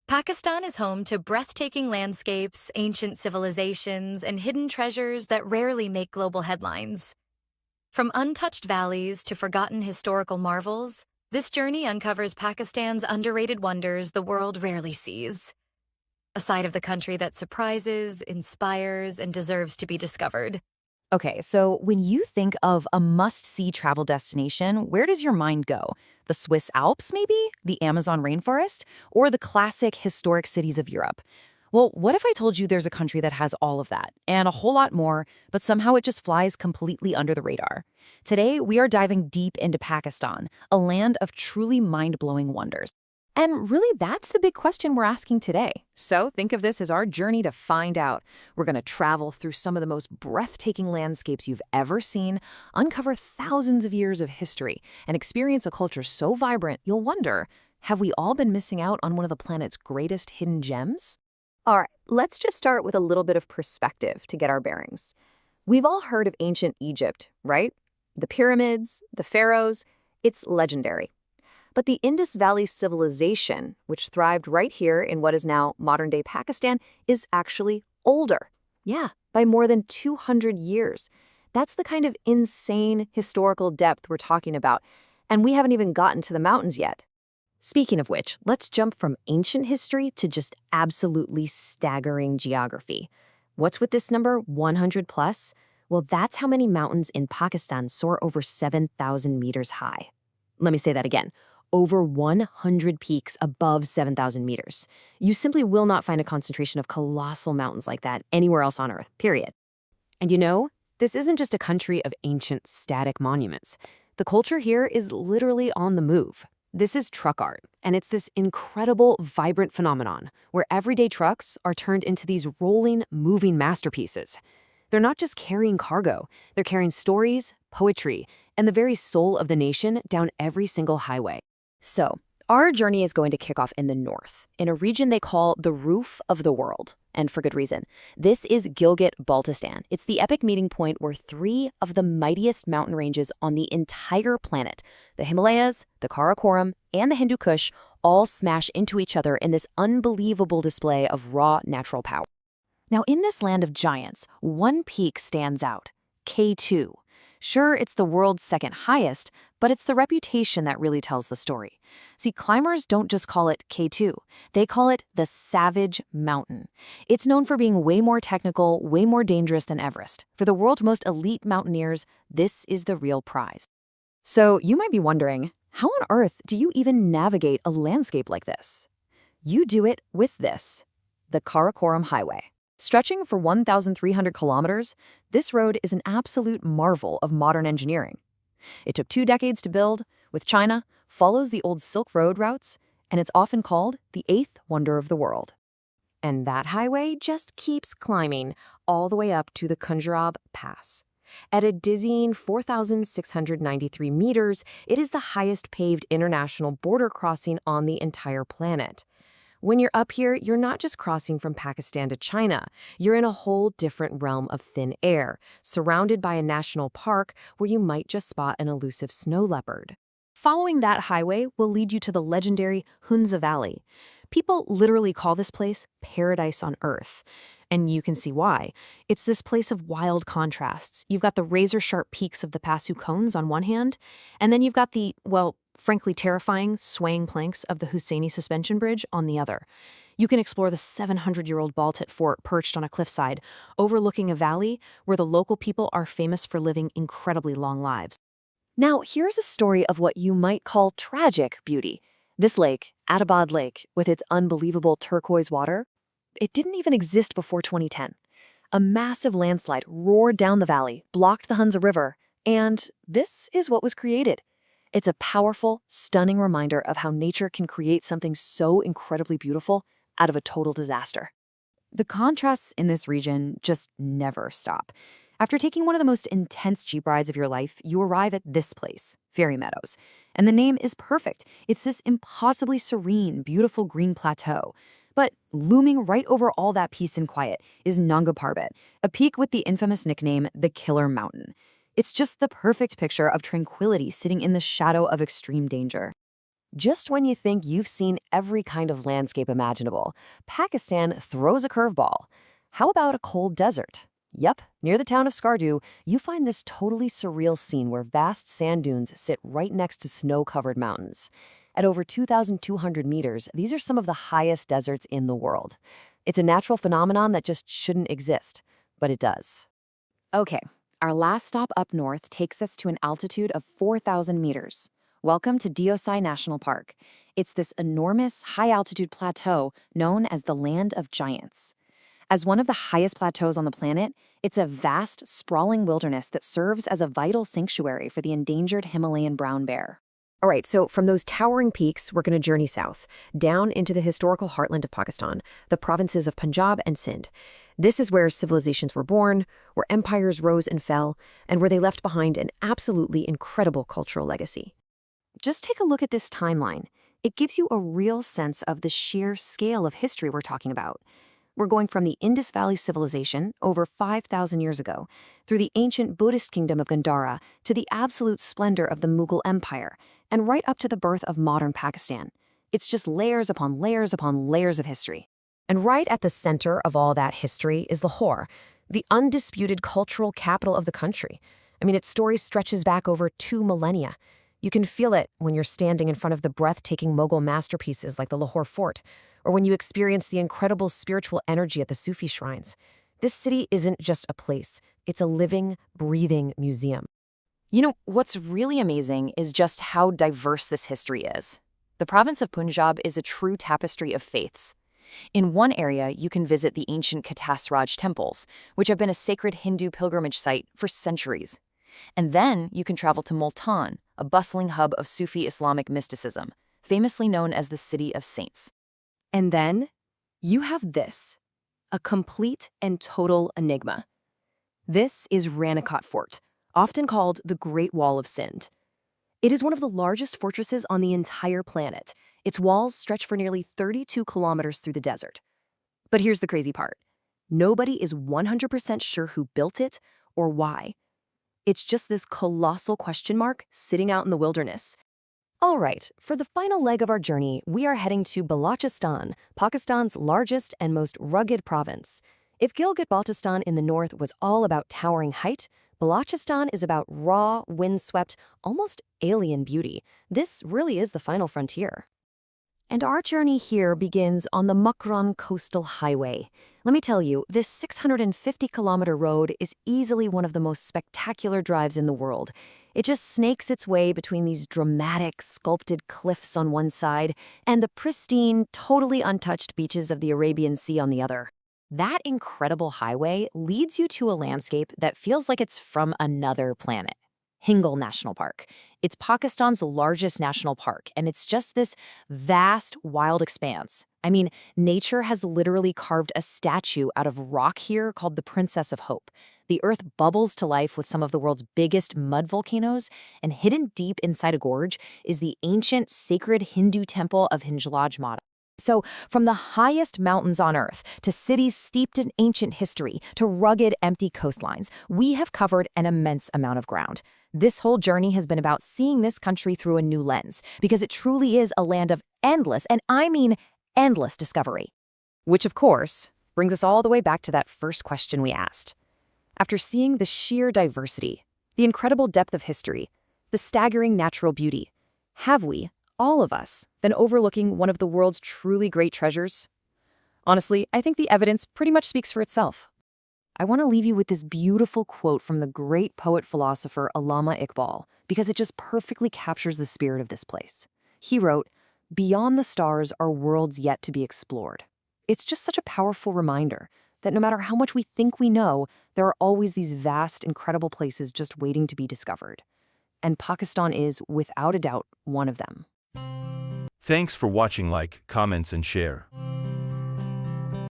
Pakistan is home to breathtaking landscapes, ancient civilizations, and hidden treasures that rarely make global headlines. From untouched valleys to forgotten historical marvels, this journey uncovers Pakistan's underrated wonders the world rarely sees. A side of the country that surprises, inspires, and deserves to be discovered. Okay, so when you think of a must-see travel destination, where does your mind go? The Swiss Alps, maybe? The Amazon rainforest? Or the classic historic cities of Europe? Well, what if I told you there's a country that has all of that, and a whole lot more, but somehow it just flies completely under the radar? Today, we are diving deep into Pakistan, a land of truly mind-blowing wonders. And really, that's the big question we're asking today. So think of this as our journey to find out. We're going to travel through some of the most breathtaking landscapes you've ever seen, uncover thousands of years of history, and experience a culture so vibrant you'll wonder, have we all been missing out on one of the planet's greatest hidden gems? All right, let's just start with a little bit of perspective to get our bearings. We've all heard of ancient Egypt, right? The pyramids, the pharaohs, it's legendary. But the Indus Valley civilization, which thrived right here in what is now modern-day Pakistan, is actually older. Yeah, by more than 200 years. That's the kind of insane historical depth we're talking about, and we haven't even gotten to the mountains yet. Speaking of which, let's jump from ancient history to just absolutely staggering geography. What's with this number, 100 plus? Well, that's how many mountains in Pakistan soar over 7,000 meters high. Let me say that again. Over 100 peaks above 7,000 meters. You simply will not find a concentration of colossal mountains like that anywhere else on Earth, period. And you know, this isn't just a country of ancient static monuments. The culture here is literally on the move. This is truck art, and it's this incredible, vibrant phenomenon where everyday trucks are turned into these rolling, moving masterpieces. They're not just carrying cargo, they're carrying stories, poetry, and the very soul of the nation down every single highway. So, our journey is going to kick off in the north, in a region they call the roof of the world, and for good reason. This is Gilgit-Baltistan. It's the epic meeting point where three of the mightiest mountain ranges on the entire planet, the Himalayas, the Karakoram, and the Hindu Kush, all smash into each other in this unbelievable display of raw natural power. Now, in this land of giants, one peak stands out, K2. Sure, it's the world's second highest, but it's the reputation that really tells the story. See, climbers don't just call it K2. They call it the Savage Mountain. It's known for being way more technical, way more dangerous than Everest. For the world's most elite mountaineers, this is the real prize. So you might be wondering, how on earth do you even navigate a landscape like this? You do it with this, the Karakoram Highway. Stretching for 1,300 kilometers, this road is an absolute marvel of modern engineering. It took 2 decades to build, with China, follows the old Silk Road routes, and it's often called the eighth wonder of the world. And that highway just keeps climbing all the way up to the Khunjerab Pass. At a dizzying 4,693 meters, it is the highest paved international border crossing on the entire planet. When you're up here, you're not just crossing from Pakistan to China. You're in a whole different realm of thin air, surrounded by a national park where you might just spot an elusive snow leopard. Following that highway will lead you to the legendary Hunza Valley. People literally call this place paradise on Earth. And you can see why. It's this place of wild contrasts. You've got the razor-sharp peaks of the Pasu cones on one hand, and then you've got the, well, frankly terrifying, swaying planks of the Husseini suspension bridge on the other. You can explore the 700-year-old Baltit fort perched on a cliffside, overlooking a valley where the local people are famous for living incredibly long lives. Now, here's a story of what you might call tragic beauty. This lake, Atabad Lake, with its unbelievable turquoise water, it didn't even exist before 2010. A massive landslide roared down the valley, blocked the Hunza River, and this is what was created. It's a powerful, stunning reminder of how nature can create something so incredibly beautiful out of a total disaster. The contrasts in this region just never stop. After taking one of the most intense Jeep rides of your life, you arrive at this place, Fairy Meadows. And the name is perfect. It's this impossibly serene, beautiful green plateau. But looming right over all that peace and quiet is Nanga Parbat, a peak with the infamous nickname the Killer Mountain. It's just the perfect picture of tranquility sitting in the shadow of extreme danger. Just when you think you've seen every kind of landscape imaginable, Pakistan throws a curveball. How about a cold desert? Yep, near the town of Skardu, you find this totally surreal scene where vast sand dunes sit right next to snow-covered mountains. At over 2,200 meters, these are some of the highest deserts in the world. It's a natural phenomenon that just shouldn't exist, but it does. Okay, our last stop up north takes us to an altitude of 4,000 meters. Welcome to Desi National Park. It's this enormous, high-altitude plateau known as the Land of Giants. As one of the highest plateaus on the planet, it's a vast, sprawling wilderness that serves as a vital sanctuary for the endangered Himalayan brown bear. All right, so from those towering peaks, we're going to journey south, down into the historical heartland of Pakistan, the provinces of Punjab and Sindh. This is where civilizations were born, where empires rose and fell, and where they left behind an absolutely incredible cultural legacy. Just take a look at this timeline. It gives you a real sense of the sheer scale of history we're talking about. We're going from the Indus Valley civilization, over 5,000 years ago, through the ancient Buddhist kingdom of Gandhara to the absolute splendor of the Mughal Empire, and right up to the birth of modern Pakistan. It's just layers upon layers upon layers of history. And right at the center of all that history is Lahore, the undisputed cultural capital of the country. I mean, its story stretches back over 2 millennia. You can feel it when you're standing in front of the breathtaking Mughal masterpieces like the Lahore Fort, or when you experience the incredible spiritual energy at the Sufi shrines. This city isn't just a place, it's a living, breathing museum. You know, what's really amazing is just how diverse this history is. The province of Punjab is a true tapestry of faiths. In one area, you can visit the ancient Katasraj temples, which have been a sacred Hindu pilgrimage site for centuries. And then you can travel to Multan, a bustling hub of Sufi Islamic mysticism, famously known as the City of Saints. And then you have this, a complete and total enigma. This is Ranikot Fort, often called the Great Wall of Sindh. It is one of the largest fortresses on the entire planet. Its walls stretch for nearly 32 kilometers through the desert. But here's the crazy part. Nobody is 100% sure who built it or why. It's just this colossal question mark sitting out in the wilderness. All right, for the final leg of our journey, we are heading to Balochistan, Pakistan's largest and most rugged province. If Gilgit-Baltistan in the north was all about towering height, Balochistan is about raw, windswept, almost alien beauty. This really is the final frontier. And our journey here begins on the Mukran Coastal Highway. Let me tell you, this 650-kilometer road is easily one of the most spectacular drives in the world. It just snakes its way between these dramatic, sculpted cliffs on one side and the pristine, totally untouched beaches of the Arabian Sea on the other. That incredible highway leads you to a landscape that feels like it's from another planet. Hingal National Park. It's Pakistan's largest national park, and it's just this vast, wild expanse. I mean, nature has literally carved a statue out of rock here called the Princess of Hope. The earth bubbles to life with some of the world's biggest mud volcanoes, and hidden deep inside a gorge is the ancient sacred Hindu temple of Hinjalaj Mata. So, from the highest mountains on Earth to cities steeped in ancient history to rugged, empty coastlines, we have covered an immense amount of ground. This whole journey has been about seeing this country through a new lens, because it truly is a land of endless, and I mean endless, discovery. Which, of course, brings us all the way back to that first question we asked. After seeing the sheer diversity, the incredible depth of history, the staggering natural beauty, have we, all of us, been overlooking one of the world's truly great treasures? Honestly, I think the evidence pretty much speaks for itself. I want to leave you with this beautiful quote from the great poet-philosopher Allama Iqbal, because it just perfectly captures the spirit of this place. He wrote, "Beyond the stars are worlds yet to be explored." It's just such a powerful reminder that no matter how much we think we know, there are always these vast, incredible places just waiting to be discovered. And Pakistan is, without a doubt, one of them. Thanks for watching. Like, comments, and share.